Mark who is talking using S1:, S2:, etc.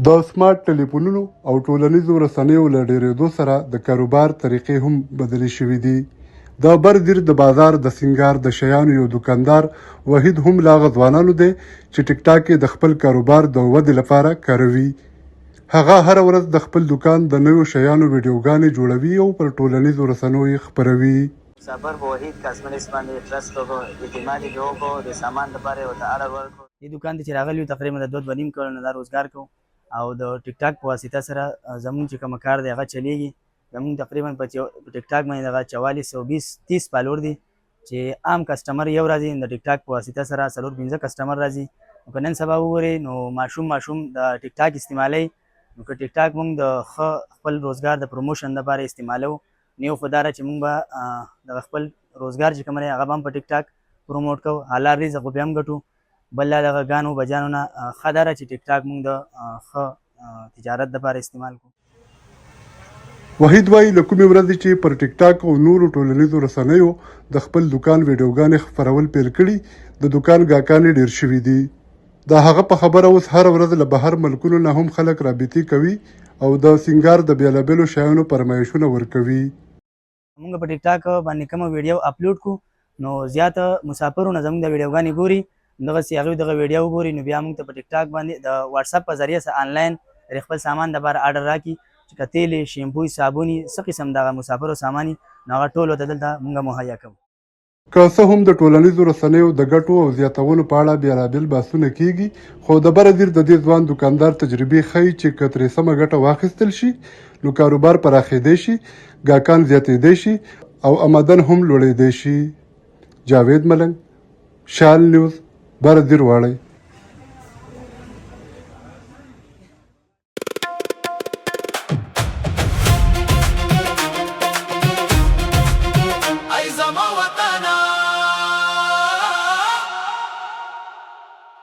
S1: د سمارټ ټلیفونونو او ټولنیزو رسنیو له ډېرېدو سره د کاروبار طریقې هم بدلې شوې دي. د بردیر د بازار د سنگار د شیانو یو دکاندار وحید هم له هغه ځوانانو دی چې ټیک ټاک یې د خپل کاروبار د ودې لپاره کاروي. هغه هره ورځ د خپل دکان د نویو شیانو ویډیوګانې جوړوي او پر ټولنیزو رسنیو یې خپروي.
S2: مسافر په وحید کاسمیټکس باندې ټرست وکړو، اعتماد یې وکړو، د سامان لپاره یې ورته اډر ورکړو. دې دکان ته چې راغلي یو تقریبا د 2.5 کلونو دا روزګار کوو او د ټیک ټاک په واسطه سره زموږ چې کوم کار دی هغه چلیږي. زموږ تقریبا په ټیک ټاک باندې دغه 4430 فالوور دي چې عام کسټمر یو راځي د ټیک ټاک په واسطه سره 4-5 کسټمر راځي. نو که نن سبا وګورئ نو ماشوم د ټیک ټاک استعمالوي. نو که ټیک ټاک موږ د خپل روزګار د پروموشن لپاره استعمالوو نو یو خو دا چې موږ به دغه خپل روزګار چې کوم دی هغه به هم په ټیک ټاک پروموټ کوو، حلال رزق به هم ګټو. بل دا دغه ګانو بجانو نه ښه دا چې ټیک ټاک موږ د ښه تجارت لپاره استعمال کوو.
S1: وحید وایي له کومې ورځې چې پر ټیک ټاک او نورو ټولنیزو رسنیو د خپل دکان ویډیوګانې خپرول پیل کړي د دکان ګاهکان ډېر شوي دي. د هغه په خبره اوس هره ورځ له بهر ملکونو نه هم خلک رابطې کوي او د سنگار د بېلابېلو شیانو فرمایشونه ورکوي.
S2: موږ په ټیک ټاک باندې کومه ویډیو اپلوډ کړو نو زیاته مسافرونه زموږ د ویډیوګانې ګوري، دغسې هغوی دغه ویډیو وګوري نو بیا موږ ته په ټیک ټاک باندې د واتساپ په ذریعه سره آنلاین خپل سامان دپاره اډر راکړي چې که تیل یې، شیمپو یې، صابون یې، څه قسم دغه مسافرو سامان یې نو هغه ټول ورته دلته موږ مهیا کوو.
S1: که څه هم د ټولنیزو رسنیو د ګټو او زیاتولو په اړه بېلابېل بحثونه کیږي، خو د بردیر د دې ځوان دکاندار تجربې ښیي چې که ترې سمه ګټه واخیستل شي نو کاروبار پراخېدی شي، ګاهکان زیاتېدی شي او آمدن هم لوړېدی شي. جاوید ملنګ، شال نیوز، بردیر واړی.